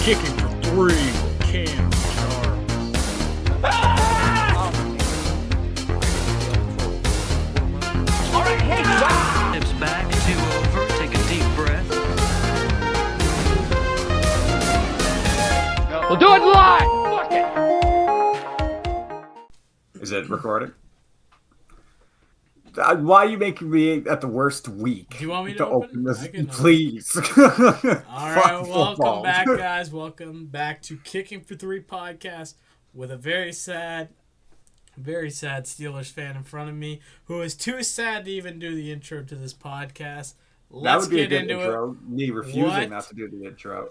Kicking for three with Cam and Charles. All right, hey, stop! Steps back, 2 over, take a deep breath. We'll do it live! Fuck it! Is it recording? Why are you making me at the worst week? Do you want me to open this? I can Please. All right, welcome football. back, guys. Welcome back to Kicking for Three podcast with a very sad Steelers fan in front of me who is too sad to even do the intro to this podcast. Let's That would be get a good into intro. it. Me refusing What? not to do the intro.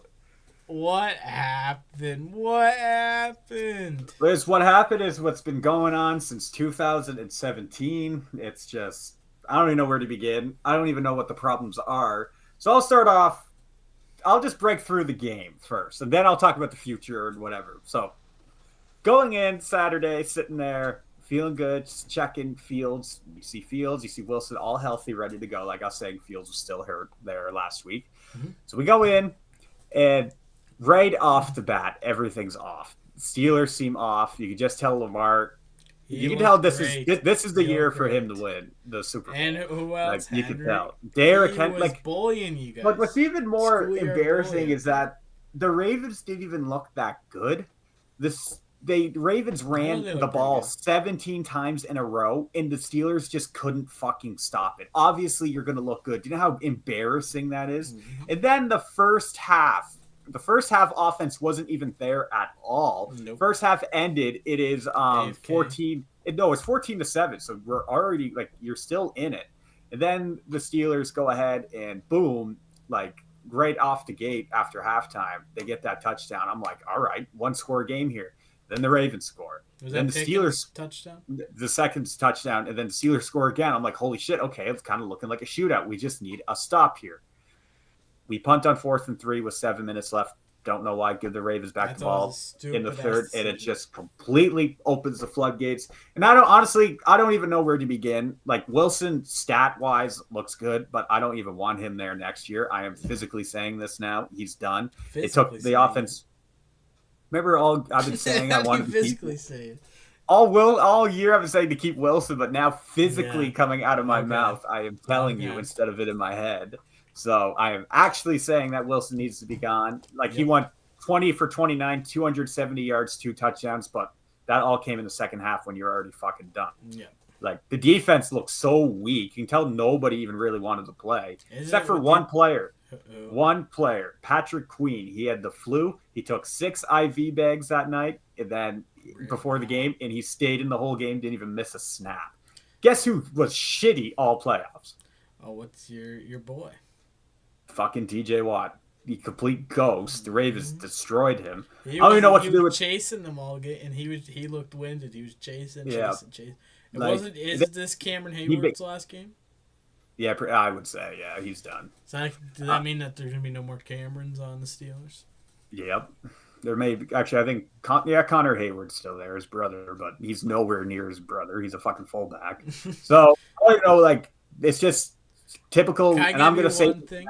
What happened? What happened? Liz, what happened is what's been going on since 2017. It's just, I don't even know where to begin. I don't even know what the problems are. So I'll start off, I'll just break through the game first, and then I'll talk about the future and whatever. So going in Saturday, sitting there, feeling good, just checking Fields. You see Fields, you see Wilson, all healthy, ready to go. Like I was saying, Fields was still hurt there last week. Mm-hmm. So we go in, and right off the bat, everything's off. Steelers seem off. You can just tell Lamar. You can tell this is the year for him to win the Super Bowl. And who else? Like, you can Henry? tell. Derrick He Henry, was like, bullying you guys. but what's even more Schoolyard embarrassing bullying. is that the Ravens didn't even look that good. Ravens ran they the look ball pretty good. 17 times in a row, and the Steelers just couldn't fucking stop it. Obviously, you're going to look good. Do you know how embarrassing that is? Mm-hmm. And then the first half offense wasn't even there at all. Nope. First half ended. It is AFK. 14. No, it's 14-7. So we're already you're still in it. And then the Steelers go ahead and boom, right off the gate after halftime, they get that touchdown. I'm like, all right, 1-score game here. Then the Ravens score. Was Then that the Pickens' Steelers touchdown? the second touchdown, and then the Steelers score again. I'm like, holy shit, okay, it's kind of looking like a shootout. We just need a stop here. We punt on 4th and 3 with 7 minutes left. Don't know why. Give the Ravens back the ball in the third, and it just completely opens the floodgates. And I don't even know where to begin. Like, Wilson, stat-wise, looks good, but I don't even want him there next year. I am physically saying this now. He's done. It took the offense. Remember, I've been saying I wanted to physically keep. say it. All year I've been saying to keep Wilson, but now physically Yeah. coming out of my Okay. mouth, I am telling you Okay. instead of it in my head. So I am actually saying that Wilson needs to be gone. He went 20 for 29, 270 yards, 2 touchdowns, but that all came in the second half when you were already fucking done. Yeah. The defense looked so weak. You can tell nobody even really wanted to play, except for one player. Uh-oh. One player, Patrick Queen. He had the flu. He took 6 IV bags that night, and then before the game, and he stayed in the whole game. Didn't even miss a snap. Guess who was shitty all playoffs? Oh, what's your boy? Fucking TJ Watt. The complete ghost. The Ravens destroyed him. I I don't even know what to do was with. chasing them all, and he looked winded. He was chasing. Yeah. Is this Cameron Hayward's last game? Yeah, I would say, yeah, he's done. Does that mean that there's gonna be no more Camerons on the Steelers? Yep. There may be, actually, I think, Connor Hayward's still there, his brother, but he's nowhere near his brother. He's a fucking fullback. So, I don't know, it's just typical, Can I and I'm give going to you say, one thing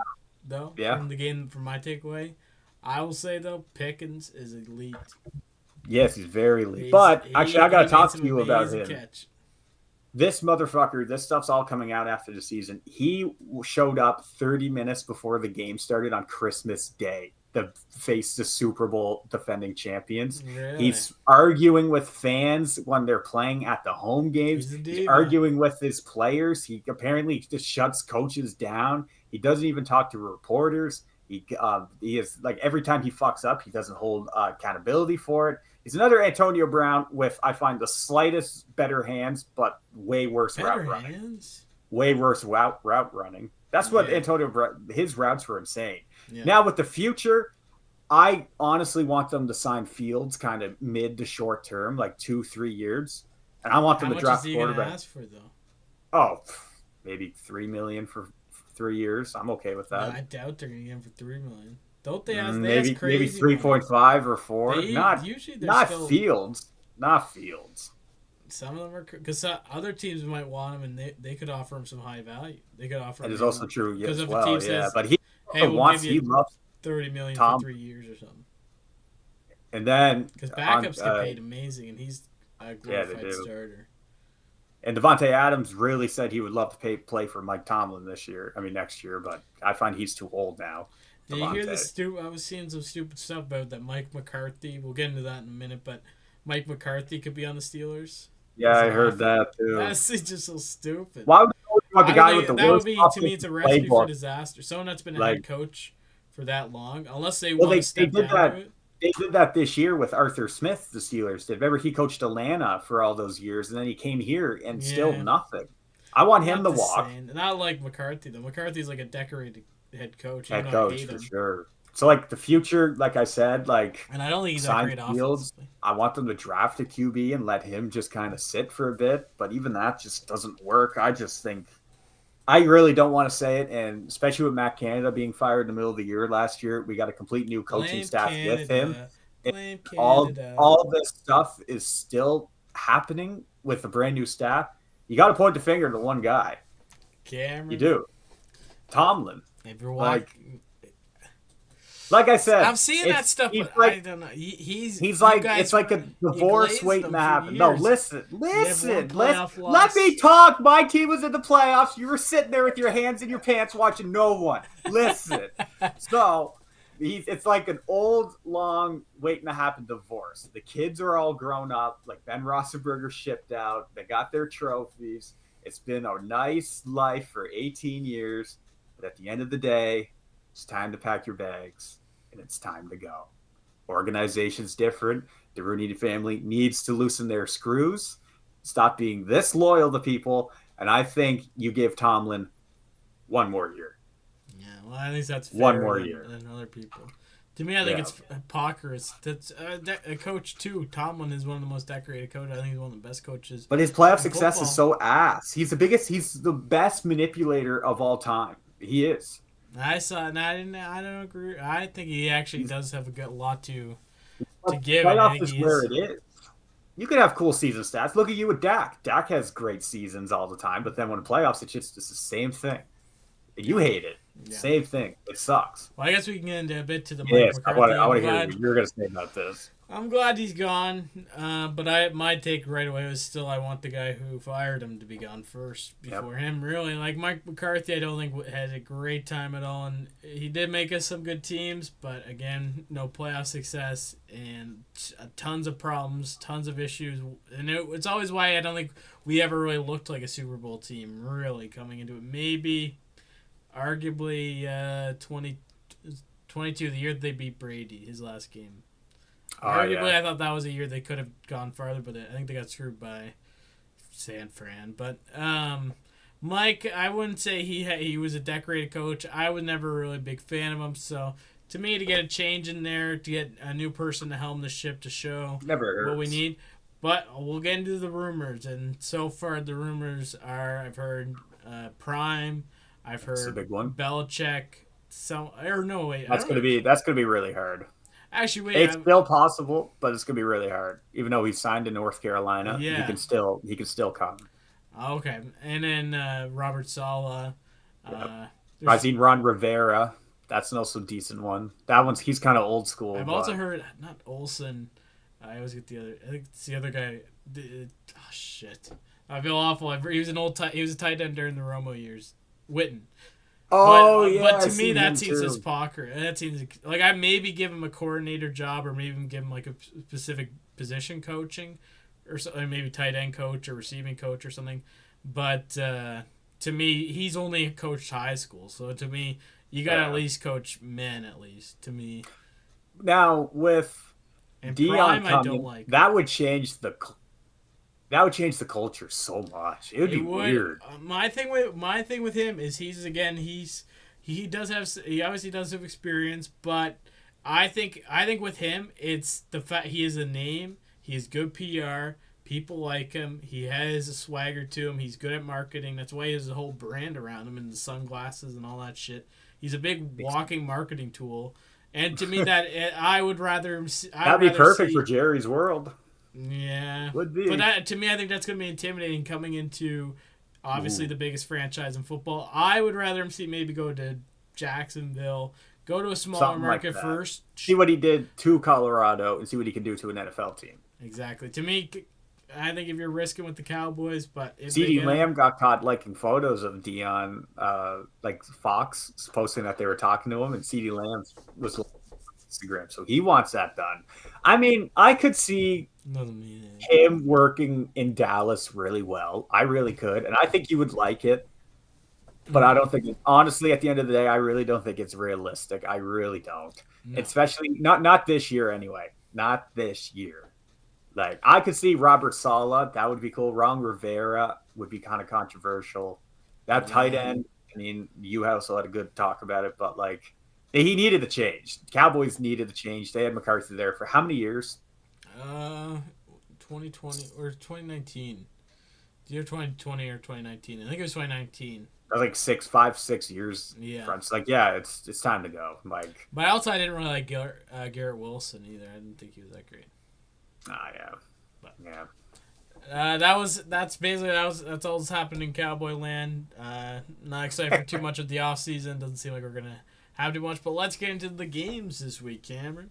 though? Yeah. From the game, from my takeaway, I will say though, Pickens is elite. yes, he's very elite. But, actually, I got to talk to you about him. Catch. This motherfucker, this stuff's all coming out after the season. He showed up 30 minutes before the game started on Christmas Day to face the Super Bowl defending champions. Really? He's arguing with fans when they're playing at the home games. He's a He's diva. arguing with his players. He apparently just shuts coaches down. He doesn't even talk to reporters. He is every time he fucks up, he doesn't hold accountability for it. He's another Antonio Brown with, I find, the slightest better hands, but way worse route running. Hands? Way worse route running. That's what Yeah. Antonio Brown, his routes were insane. Yeah. Now with the future, I honestly want them to sign Fields kind of mid to short term, 2-3 years, and I want them How to much draft is he gonna quarterback. ask for though? Oh, maybe $3 million for 3 years. I'm okay with that. I doubt they're gonna get him for $3 million. Don't they ask? They maybe ask crazy 3.5 or 4. money. Not Usually they're not still, Fields. Not Fields. Some of them are because other teams might want him, and they could offer him some high value. They could offer. That him is also true because as if a well. team Yeah, says, but he "Hey, also we'll wants. give He you loves. $30 million Tom. for 3 years or something." And then Because backups get paid amazing, and he's a glorified do. starter. And Devontae Adams really said he would love to play for Mike Tomlin next year, but I find he's too old now. Did you hear the I was seeing some stupid stuff about that Mike McCarthy. We'll get into that in a minute, but Mike McCarthy could be on the Steelers. Yeah, I heard that too. That's just so stupid. Why would you want the guy with the that worst would be, to me, it's a recipe for disaster. Someone that's been a head coach for that long, unless they want to step down to it. They did that this year with Arthur Smith, the Steelers did. Remember, he coached Atlanta for all those years, and then he came here and still nothing. I want him to walk. Not like McCarthy, though. McCarthy's like a decorated head coach. Head coach, for sure. So, like, the future, like I said, like, and I don't think he's that great offensively. I want them to draft a QB and let him just kind of sit for a bit, but even that just doesn't work. I just think I really don't want to say it, and especially with Matt Canada being fired in the middle of the year last year, we got a complete new coaching staff with him. All this stuff is still happening with a brand new staff. You got to point the finger to one guy. Cameron. You do. Tomlin. If you're like I said, I'm seeing that stuff, but like, I don't know. He's like, it's like a divorce waiting to happen. No, listen. Let me talk. My team was in the playoffs. You were sitting there with your hands in your pants watching no one. Listen. So, it's like an old, long, waiting to happen divorce. The kids are all grown up. Like Ben Roethlisberger shipped out. They got their trophies. It's been a nice life for 18 years. But at the end of the day, it's time to pack your bags. And it's time to go. Organization's different. The Rooney family needs to loosen their screws, stop being this loyal to people, and I think you give Tomlin one more year. Yeah, well, I think that's fair one more year than other people. To me, I think it's hypocrisy. That's a coach too. Tomlin is one of the most decorated coaches. I think he's one of the best coaches. But his playoff success is so ass. He's the best manipulator of all time. He is. I saw, and I don't agree. I think he actually does have a good lot to give. Playoff is where it is. You could have cool season stats. Look at you with Dak. Dak has great seasons all the time, but then when it playoffs, it's just the same thing. You hate it. Yeah. Same thing. It sucks. Well, I guess we can get into a bit to the Mike McCarthy. I want to hear what you're going to say about this. I'm glad he's gone, but my take right away was still I want the guy who fired him to be gone first before him. Really, like Mike McCarthy, I don't think had a great time at all, and he did make us some good teams, but again, no playoff success and tons of problems, tons of issues, and it's always why I don't think we ever really looked like a Super Bowl team really coming into it. Maybe, arguably, 22 the year they beat Brady, his last game. Arguably, I thought that was a year they could have gone farther, but I think they got screwed by San Fran. But Mike, I wouldn't say he was a decorated coach. I was never really a big fan of him. So to me, to get a change in there, to get a new person to helm the ship to show what we need. But we'll get into the rumors, and so far the rumors are I've heard Prime, I've heard that's a big one. Belichick. That's gonna be really hard. Actually, wait. It's still possible, but it's gonna be really hard. Even though he signed in North Carolina, he can still come. Okay, and then Robert Saleh. I've seen Ron Rivera. That's also a decent one. He's kind of old school. I've also heard not Olsen. I always get the other. I think it's the other guy. Oh shit! I feel awful. He was he was a tight end during the Romo years. Witten. But to me, that seems as poker. That seems like I maybe give him a coordinator job, or maybe give him like a specific position coaching, or maybe tight end coach or receiving coach or something. But to me, he's only coached high school, so to me, you got to at least coach men at least. To me, now with Deion coming, I don't like that would change the. That would change the culture so much. It would be weird. My thing with him is he obviously does have experience, but I think with him it's the fact he is a name. He has good PR. People like him. He has a swagger to him. He's good at marketing. That's why he has a whole brand around him and the sunglasses and all that shit. He's a big walking marketing tool. And to me, that I would rather. That'd be perfect for Jerry's world. Yeah, would be. But to me, I think that's going to be intimidating coming into obviously the biggest franchise in football. I would rather him maybe go to Jacksonville, Go to a smaller Something like market that. first. See what he did to Colorado and see what he can do to an NFL team. Exactly. To me, I think if you're risking with the Cowboys, but if CeeDee Lamb got caught liking photos of Dion, like Fox posting that they were talking to him, and CeeDee Lamb was on Instagram, so he wants that done. I mean, I could see him working in Dallas really well. I really could, and I think he would like it. But I don't think, honestly, at the end of the day, I really don't think it's realistic. I really don't, especially not this year anyway. Not this year. Like, I could see Robert Saleh. That would be cool. Ron Rivera would be kind of controversial. That tight end, I mean, you also had a good talk about it, but, like, he needed the change. Cowboys needed the change. They had McCarthy there for how many years? 2020 or 2019. Either 2020 or 2019. I think it was 2019. That was like 5, 6 years. Yeah. Front. It's like, yeah, it's time to go. Like, but also, I didn't really like Garrett Wilson either. I didn't think he was that great. Yeah. But, yeah. That's all that's happened in Cowboy land. Not excited for too much of the offseason. Doesn't seem like we're gonna have too much. But let's get into the games this week, Cameron.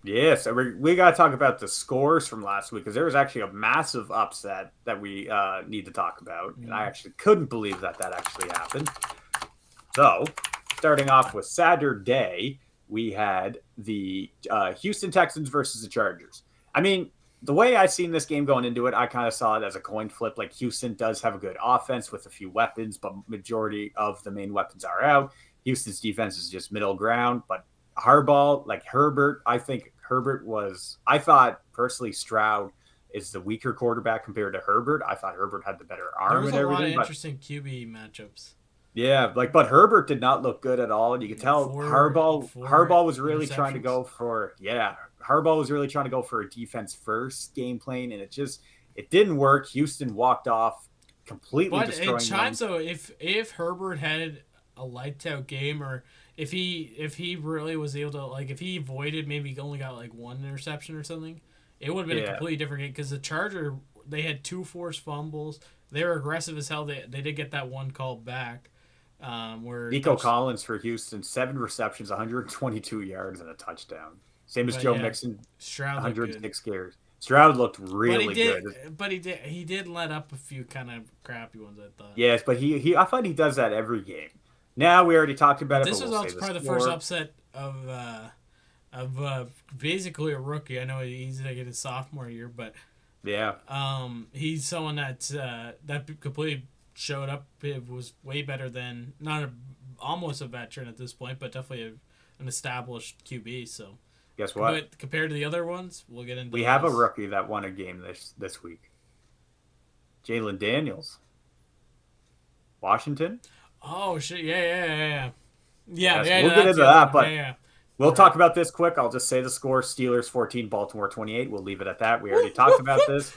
Yeah, so we got to talk about the scores from last week because there was actually a massive upset that we need to talk about. And I actually couldn't believe that actually happened. So, starting off with Saturday, we had the Houston Texans versus the Chargers. I mean, the way I seen this game going into it, I kind of saw it as a coin flip. Like, Houston does have a good offense with a few weapons, but majority of the main weapons are out. Houston's defense is just middle ground, but Harbaugh, like Herbert, I thought personally Stroud is the weaker quarterback compared to Herbert. I thought Herbert had the better arm and everything. There was a lot of interesting QB matchups. Yeah, but Herbert did not look good at all. And you could tell Harbaugh was really trying to go for a defense first game plan, and it didn't work. Houston walked off completely destroying them. But at times though, if Herbert had a lights out game, or if he really was able to, like, if he avoided, maybe only got like one interception or something, it would have been a completely different game. Because the Charger, they had 2 forced fumbles. They were aggressive as hell. They did get that one called back. Where Nico Collins for Houston, 7 receptions, 122 yards, and a touchdown. Same as Joe Mixon, Stroud 106 carries. Stroud looked really good. But he did let up a few kind of crappy ones, I thought. Yes, but I find he does that every game. Now, we already talked about it. This was also probably the first upset of basically a rookie. I know he's like in his sophomore year, but yeah, he's someone that completely showed up. It was way better than almost a veteran at this point, but definitely an established QB. So guess what? Compared to the other ones, we'll get into. We have a rookie that won a game this week. Jalen Daniels, Washington. Oh shit! Yeah. We'll get into that, but we'll talk about this quick. I'll just say the score: Steelers 14, Baltimore 28. We'll leave it at that. We already talked about this.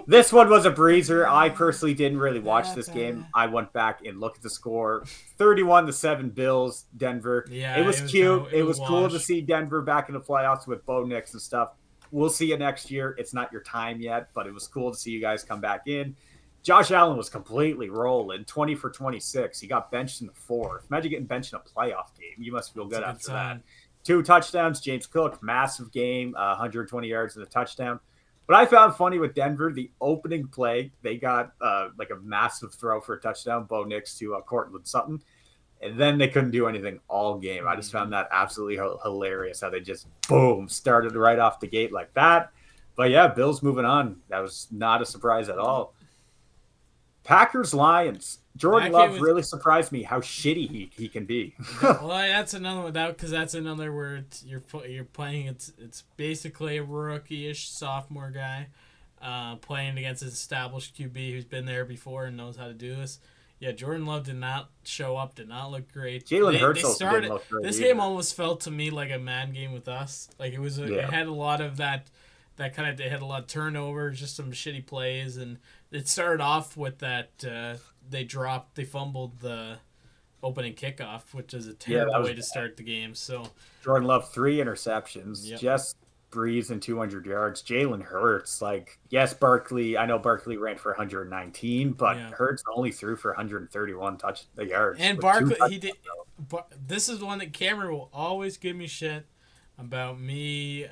This one was a breezer. I personally didn't really watch this game. I went back and looked at the score: 31-7 Bills, Denver. Yeah, it was cute. It was cool to see Denver back in the playoffs with Bo Nix and stuff. We'll see you next year. It's not your time yet, but it was cool to see you guys come back in. Josh Allen was completely rolling, 20 for 26. He got benched in the 4th. Imagine getting benched in a playoff game. You must feel good after that. 2 touchdowns. James Cook, massive game, 120 yards and a touchdown. What I found funny with Denver, the opening play, they got like a massive throw for a touchdown, Bo Nix to Cortland Sutton, and then they couldn't do anything all game. I just found that absolutely hilarious how they just, boom, started right off the gate like that. But yeah, Bills moving on. That was not a surprise at all. Packers Lions. Jordan Love really surprised me how shitty he can be. Well, that's another one because that's another where you're playing. It's basically a rookie-ish sophomore guy playing against an established QB who's been there before and knows how to do this. Yeah, Jordan Love did not show up. Did not look great. Jalen Hurts didn't look great. This game almost felt to me like a man game with us. Like it was. It had a lot of that kind of. It had a lot of turnovers, just some shitty plays, and it started off with that. They fumbled the opening kickoff, which is a terrible way to start the game. So Jordan Love 3 interceptions, just Breeze and 200 yards. Jalen Hurts, Barkley. I know Barkley ran for 119, but Hurts only threw for 131 yards. And Barkley, but this is one that Cameron will always give me shit about me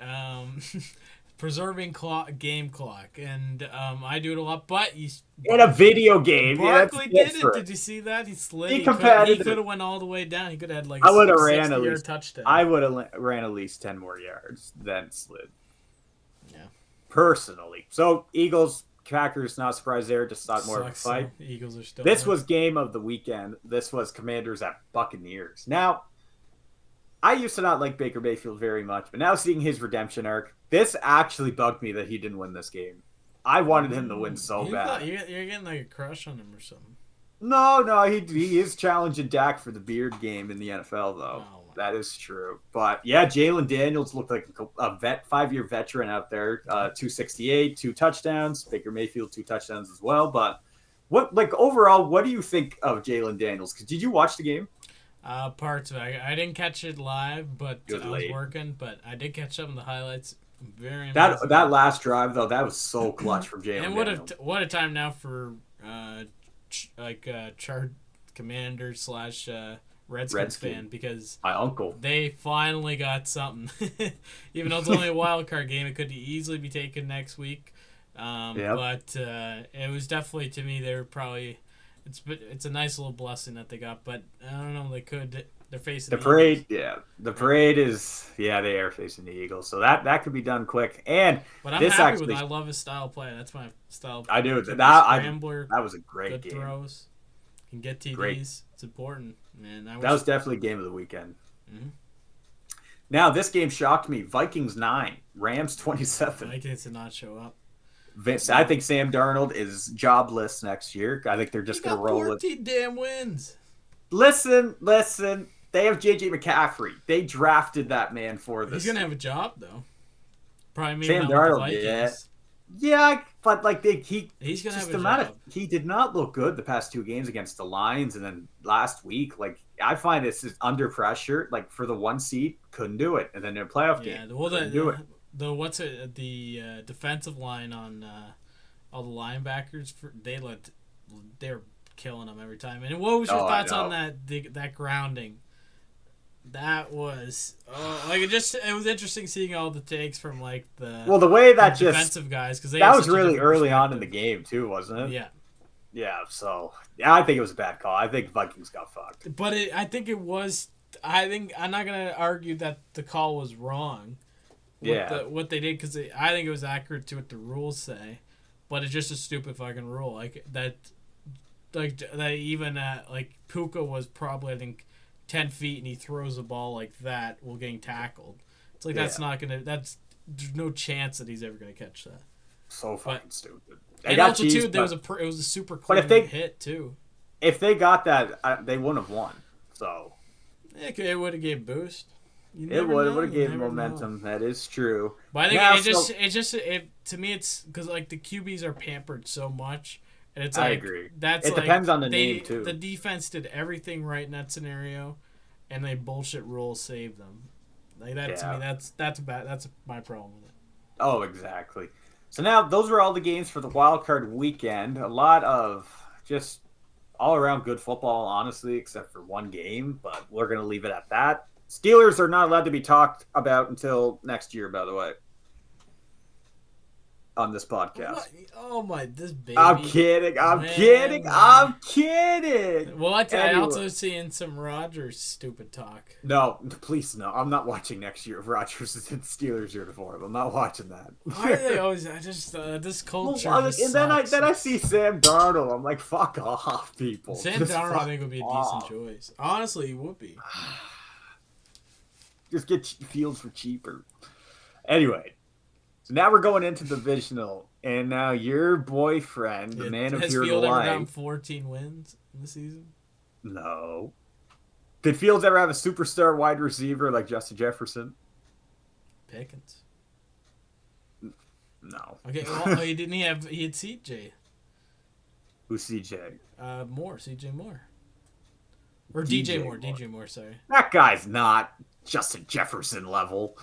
preserving game clock, and I do it a lot. But In a video game, Barkley yeah, did it. Did you see that? He slid. Be He competitive. could have went all the way down. He could have had like I would a have ran at 60-yard least. touchdown. I would have ran at least 10 more yards than slid. Yeah. Personally, so Eagles, Packers, not surprised there. Just thought more of a Sucks, fight. though. Eagles are still. This there. was game of the weekend. This was Commanders at Buccaneers. Now, I used to not like Baker Mayfield very much, but now seeing his redemption arc, this actually bugged me that he didn't win this game. I wanted him to win so bad. You're getting like a crush on him or something. No, he is challenging Dak for the beard game in the NFL, though. Oh, that is true. But yeah, Jalen Daniels looked like a 5-year veteran out there. 268, 2 touchdowns. Baker Mayfield, 2 touchdowns as well. But overall, what do you think of Jalen Daniels? Did you watch the game? Parts of it. I didn't catch it live, but I was late. working. But I did catch up on the highlights. Very that last drive though, that was so clutch from Jalen. And Daniels. what a time now for Chart Commander / Redskins fan, because my uncle, they finally got something. Even though it's only a wild card game, it could easily be taken next week. But it was definitely, to me, they were probably it's a nice little blessing that they got. But I don't know, they're facing the the parade. Eagles. Yeah, the parade is they are facing the Eagles, so that could be done quick. And But I'm this happy actually, with it. I love his style of play. That's my style. I do. Scrambler, That was a great good game. throws, can get TDs. Great. It's important, man. That was definitely game of the weekend. Mhm. Now this game shocked me. Vikings 9, Rams 27. Vikings did not show up. I think Sam Darnold is jobless next year. I think they're just He going to got roll it. 14 damn wins. Listen. They have J.J. McCaffrey. They drafted that man for this. He's gonna have a job though. Probably maybe Sam not with Darnold, the Vikings. yeah. Yeah, but He's gonna just have a job. he did not look good the past 2 games against the Lions, and then last week, I find this is under pressure. For the 1 seed, couldn't do it, and then in a playoff Yeah, game, well, couldn't do it. the defensive line on all the linebackers they're killing them every time. And what was your thoughts on that grounding? That was it was interesting seeing all the takes from the way that defensive guys, because that was really early on in the game too, wasn't it? Yeah. Yeah, so I think it was a bad call. I think Vikings got fucked. But I think it was. I think I'm not gonna argue that the call was wrong. What they did, because I think it was accurate to what the rules say, but it's just a stupid fucking rule. That even Puka was probably, I think, 10 feet and he throws the ball like that while getting tackled. It's that's not gonna. There's no chance that he's ever gonna catch that. So fucking stupid. And also too, it was a super clean hit too. If they got that, they wouldn't have won. So it would have gave a boost. It would have given momentum. That is true. But I think to me it's because the QBs are pampered so much, and it's I agree. That's it depends on the name too. The defense did everything right in that scenario, and they bullshit rules saved them. To me, that's bad. That's my problem with it. Oh, exactly. So now those are all the games for the wild card weekend. A lot of just all around good football, honestly, except for one game. But we're gonna leave it at that. Steelers are not allowed to be talked about until next year, by the way, on this podcast. What? Oh my, this baby. I'm kidding. I'm kidding. Well, I also seeing some Rodgers stupid talk. No, please no. I'm not watching next year if Rodgers is in Steelers uniform. I'm not watching that. Why are they always? This culture. And then I see Sam Darnold. I'm like, fuck off, people. Sam Darnold, I think, would be a decent choice. Honestly, he would be. Just get Fields for cheaper. Anyway, so now we're going into the divisional, and now your boyfriend, the man of your life. Has Fields ever gotten 14 wins in the season? No. Did Fields ever have a superstar wide receiver like Justin Jefferson? Pickens. No. Okay, well, he had CJ. Who's CJ? CJ Moore. Or DJ Moore. DJ Moore, sorry. That guy's not Justin Jefferson level.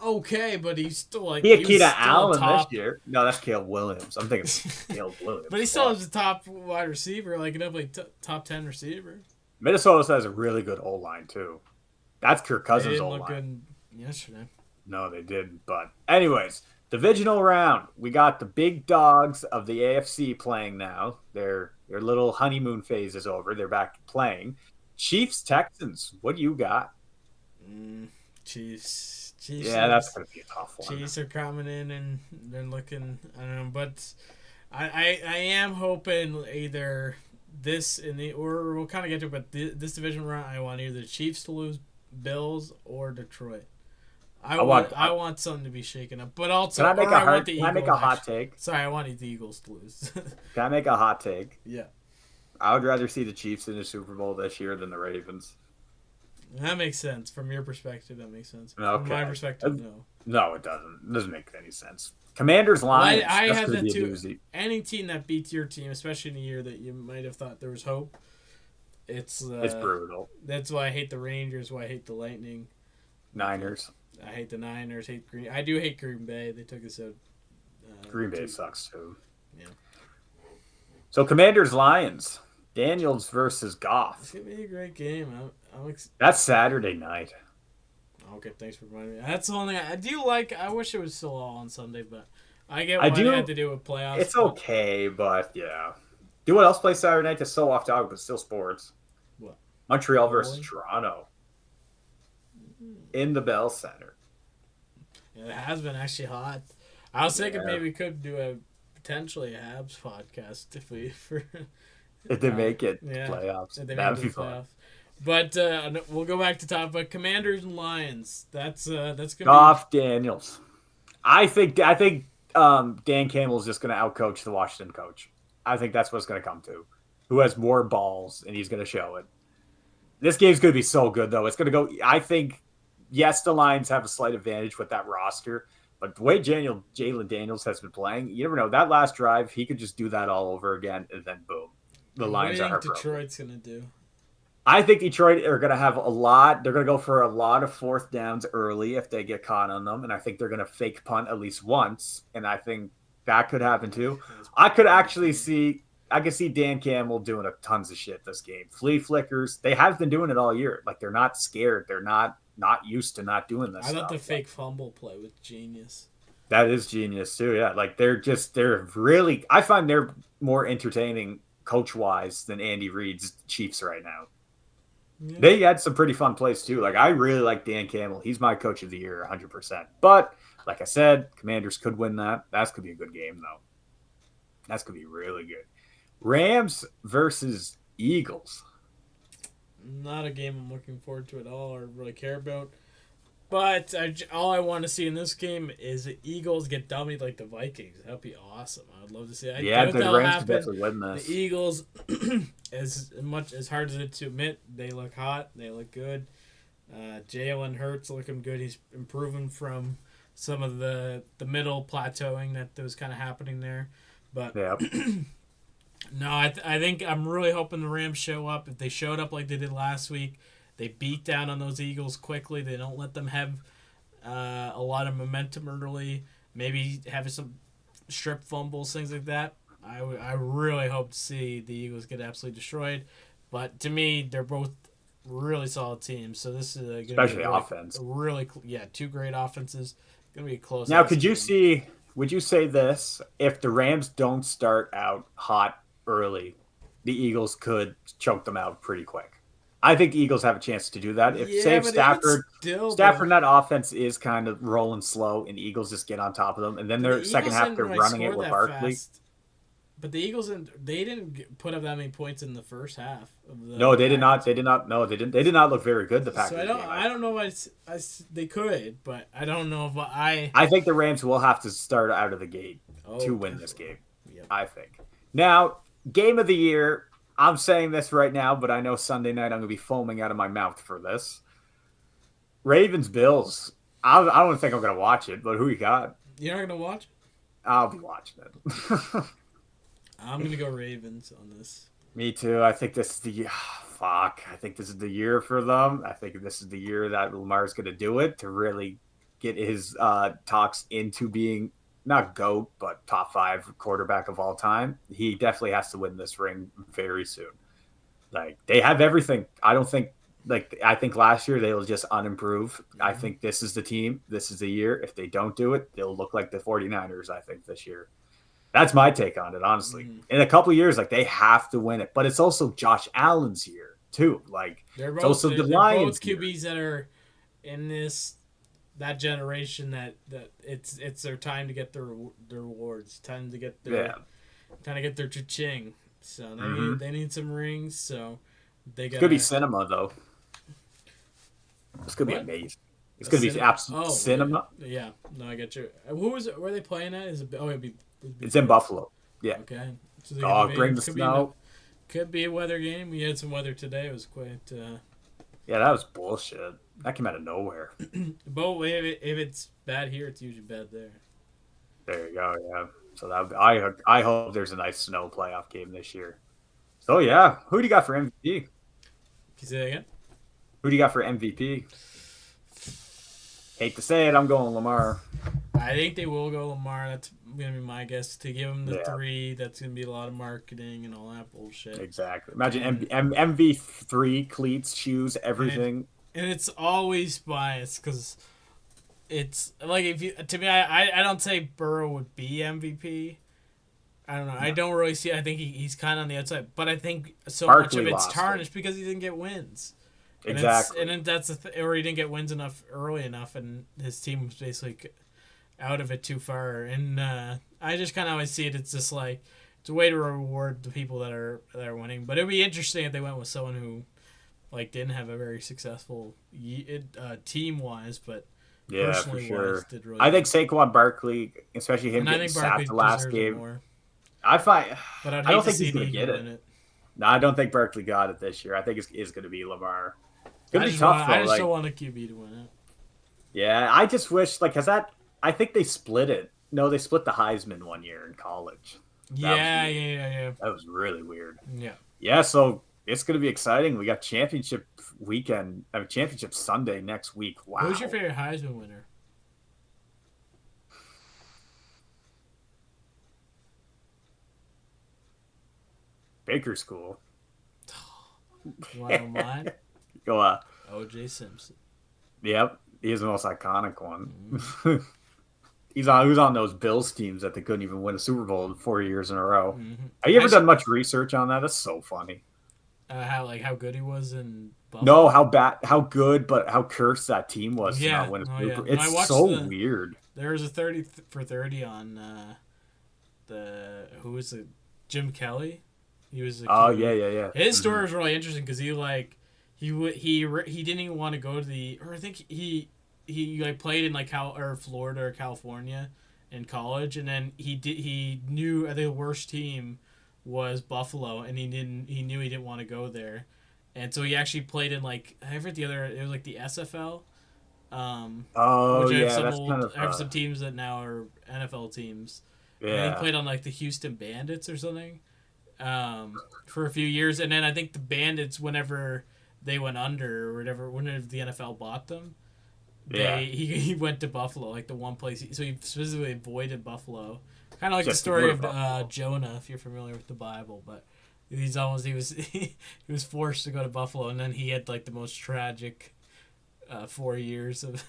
Okay, but he's still he had Keenan Allen this year. No, that's Caleb Williams. I'm thinking Caleb Williams. But he still has the top wide receiver, definitely top 10 receiver. Minnesota has a really good O-line, too. That's Kirk They Cousins' didn't look O-line. good yesterday. No, they didn't. But anyways, divisional round. We got the big dogs of the AFC playing now. Their little honeymoon phase is over. They're back playing. Chiefs, Texans. What do you got? Chiefs. Yeah, that's going to be a tough one. Chiefs are coming in and they're looking. I don't know, but I am hoping either this or we'll kind of get to it, but this division round, I want either the Chiefs to lose, Bills, or Detroit. I want something to be shaken up, but also Can I make a hot take? Sorry, I want the Eagles to lose. Can I make a hot take? Yeah, I would rather see the Chiefs in the Super Bowl this year than the Ravens. that makes sense from your perspective. That makes sense. Okay. From my perspective, no. No, it doesn't. It doesn't make any sense. Commanders Lions. I that's had gonna that be a too. doozy. Any team that beats your team, especially in a year that you might have thought there was hope, it's brutal. That's why I hate the Rangers. Why I hate the Lightning. Niners. I hate the Niners. I do hate Green Bay. They took us out. Green Bay sucks too. Yeah. So Commanders Lions. Daniels versus It's Goff. gonna be a great game. That's Saturday night. Okay, thanks for reminding me. That's the only thing I do like. I wish it was still all on Sunday, but I get what they had to do with playoffs. It's okay, but yeah. Do what else play Saturday night? That's so off topic, but still sports. What? Montreal versus Toronto. In the Bell Center. Yeah, it has been actually hot. I was thinking maybe we could do potentially a Habs podcast if they make it yeah, playoffs. if they That'd make be the fun. playoffs. But we'll go back to top. But Commanders and Lions. That's gonna Goff, Daniels. I think Dan Campbell is just going to outcoach the Washington coach. I think that's what it's going to come to. Who has more balls, and he's going to show it. This game's going to be so good, though. It's going to go. I think, yes, the Lions have a slight advantage with that roster, but the way Jalen Daniels has been playing, you never know. That last drive, he could just do that all over again, and then boom, the Lions are What do you think Detroit's gonna do? I think Detroit are going to have a lot. They're going to go for a lot of fourth downs early if they get caught on them, and I think they're going to fake punt at least once, and I think that could happen too. I could see Dan Campbell doing tons of shit this game. Flea flickers. They have been doing it all year. Like, they're not scared. They're not used to not doing this. I thought the fake fumble play was genius. That is genius too. Yeah, like they're really. I find they're more entertaining coach wise than Andy Reid's Chiefs right now. Yeah. They had some pretty fun plays too. Like, I really like Dan Campbell. He's my coach of the year, 100%. But like I said, Commanders could win that. That could be a good game though. That's gonna be really good. Rams versus Eagles. Not a game I'm looking forward to at all or really care about. But all I want to see in this game is the Eagles get dummied like the Vikings. That would be awesome. I would love to see that. The Rams could definitely win this. The Eagles, as hard as it to admit, they look hot. They look good. Jalen Hurts looking good. He's improving from some of the middle plateauing that was kind of happening there. But yeah. No, I think I'm really hoping the Rams show up. If they showed up like they did last week, they beat down on those Eagles quickly. They don't let them have a lot of momentum early. Maybe have some strip fumbles, things like that. I really hope to see the Eagles get absolutely destroyed. But to me, they're both really solid teams. So this is especially offense. Two great offenses. Going to be close. Now, would you say this? If the Rams don't start out hot early, the Eagles could choke them out pretty quick. I think the Eagles have a chance to do that. If Stafford that offense is kind of rolling slow and the Eagles just get on top of them, and then their second half they're running it with Barkley. But the Eagles didn't put up that many points in the first half. No, they did not. They did not. No, they didn't. They did not look very good. The Packers. So I don't know if they could, but I don't know if I think the Rams will have to start out of the gate to win this game. Yep. I think. Now, game of the year. I'm saying this right now, but I know Sunday night I'm going to be foaming out of my mouth for this. Ravens Bills. I don't think I'm going to watch it, but who you got? You're not going to watch it? I'll be watching it. I'm going to go Ravens on this. Me too. I think this is the I think this is the year for them. I think this is the year that Lamar's going to do it to really get his talks into being not GOAT, but top 5 quarterback of all time. He definitely has to win this ring very soon. Like they have everything. I think last year they will just unimprove. I think this is the team. This is the year. If they don't do it, they'll look like the 49ers, I think, this year. That's my take on it, honestly. In a couple of years, like they have to win it. But it's also Josh Allen's year, too. Like They're it's both, also they're, the they're Lions' both year. QBs that are in that generation that it's their time to get their rewards, time to get their cha-ching. So they need some rings. So they got. It's gonna be cinema though. It's gonna be What? amazing. It's gonna be absolute cinema. Yeah. No, I get you. Who was it? Where are they playing at? It'd be It's in Buffalo. Yeah. Okay. So Bring the snow. Could be a weather game. We had some weather today. It was quite. Yeah, that was bullshit. That came out of nowhere. But if it's bad here, it's usually bad there. There you go. Yeah. So I hope there's a nice snow playoff game this year. So yeah, who do you got for MVP? Can you say that again? Who do you got for MVP? Hate to say it, I'm going Lamar. I think they will go Lamar. That's gonna be my guess. To give him the 3, that's gonna be a lot of marketing and all that bullshit. Exactly. Imagine MV3 cleats, shoes, everything. And it's always biased because it's like I don't say Burrow would be MVP. I don't know. No. I don't really see. I think he's kind of on the outside, but I think much of it's tarnished because he didn't get wins. Exactly. And that's or he didn't get wins enough early enough, and his team was basically out of it too far. And I just kind of always see it. It's just like it's a way to reward the people that are winning. But it'd be interesting if they went with someone who like didn't have a very successul team wise, but yeah, for sure. Did really I think Saquon Barkley, especially him getting sacked the last game. More. I But I don't think he's gonna get it. No, I don't think Barkley got it this year. I think it's going to be Lamar. It's going to be tough, though. I just don't want a QB to win it. Yeah, I just wish, I think they split it. No, they split the Heisman one year in college. Yeah. That was really weird. Yeah. Yeah, so it's going to be exciting. We got championship Sunday next week. Wow. Who's your favorite Heisman winner? Baker School. You want to know mine? Go O.J. Simpson. Yep, he's the most iconic one. Mm-hmm. He was on those Bills teams that they couldn't even win a Super Bowl 4 years in a row. Mm-hmm. Have you ever done much research on that? That's so funny. How good he was in Buffalo? No, how good, but how cursed that team was to not win a Super Bowl. It's so weird. There was a 30 for 30 on who was it? Jim Kelly. He was. Yeah. His story was really interesting because he didn't even want to go to I think he played in Florida or California in college, and then he knew I think the worst team was Buffalo, and he knew he didn't want to go there, and so he actually played in I forget it was the SFL. I have some teams that now are NFL teams. Yeah. And he played on the Houston Bandits or something. For a few years, and then I think the Bandits, whenever they went under or whenever the NFL bought them, he went to Buffalo, the one place. So he specifically avoided Buffalo, kind of like the story of Jonah, if you're familiar with the Bible. But he was forced to go to Buffalo, and then he had the most tragic 4 years of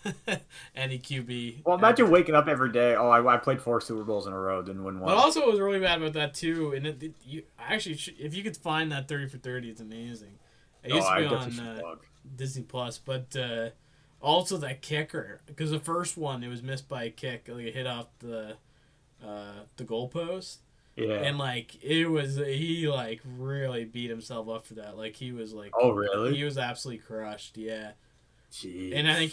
any QB. Well, imagine waking up every day. Oh, I played 4 Super Bowls in a row, didn't win one. But also, what was really bad about that too, and if you could find that 30 for 30, it's amazing. It used to be on Disney Plus, but also that kicker, because the first one it was missed by a kick, it hit off the goalpost. Yeah. And he really beat himself up for that. He was oh really? He was absolutely crushed. Yeah. Jeez. And I think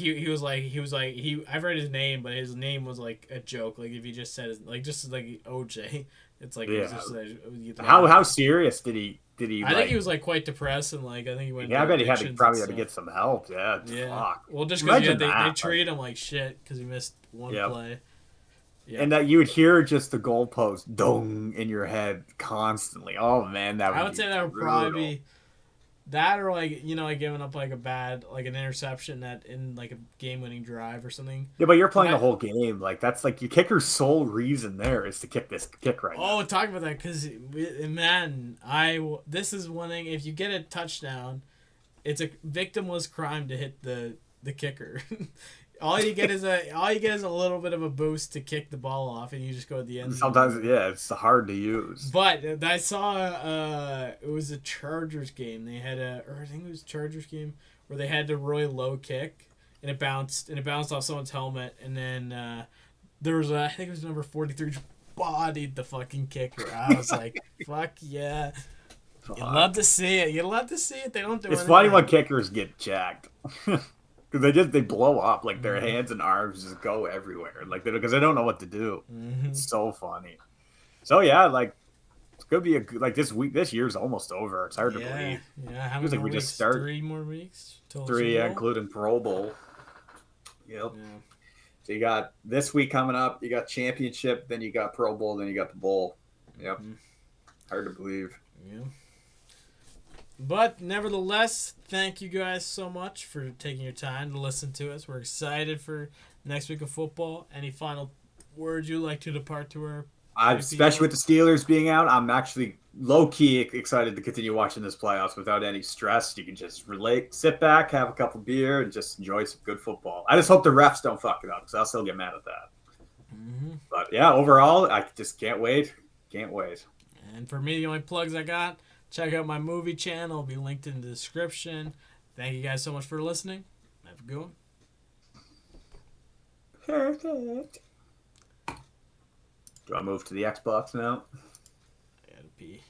I've read his name, but his name was a joke. If he just said just OJ, it's yeah. It was just, how serious did he? I think he was quite depressed, and I think he went. Yeah, I bet he had to get some help. Yeah. Fuck. Well, just because they treated him like shit because he missed one play. Yeah. And that you would hear just the goalpost dong in your head constantly. Oh man, I would say that would probably be That or like giving up like a bad like an interception that in like a game-winning drive or something. Yeah, but you're playing the whole game. Like that's like your kicker's sole reason there is to kick right now. Oh, talk about that because man, this is one thing. If you get a touchdown, it's a victimless crime to hit the kicker. All you get is a little bit of a boost to kick the ball off, and you just go at the end. Sometimes, yeah, it's hard to use. But I saw it was a Chargers game. They had I think it was a Chargers game where they had the Roy Lowe kick, and it bounced off someone's helmet, and then there was I think it was number 43 just bodied the fucking kicker. I was like, fuck yeah. You love to see it. You love to see it. They don't do It's anything. funny when kickers get jacked. Because they blow up, like their hands and arms just go everywhere, like because they don't know what to do. It's so funny. So yeah, like it's gonna be this year's almost over. It's hard to believe. Yeah, how Feels many like we more just weeks? start 3 more weeks till 3, Super Bowl? including Pro Bowl. Yep. Yeah. So you got this week coming up. You got championship, then you got Pro Bowl, then you got the bowl. Yep. Hard to believe. Yeah. But nevertheless, thank you guys so much for taking your time to listen to us. We're excited for next week of football. Any final words you'd like to depart to our Especially with the Steelers being out, I'm actually low-key excited to continue watching this playoffs without any stress. You can just sit back, have a couple beer, and just enjoy some good football. I just hope the refs don't fuck it up because I'll still get mad at that. But yeah, overall, I just can't wait. Can't wait. And for me, the only plugs I got, check out my movie channel. It'll be linked in the description. Thank you guys so much for listening. Have a good one. Perfect. Do I move to the Xbox now? I gotta pee.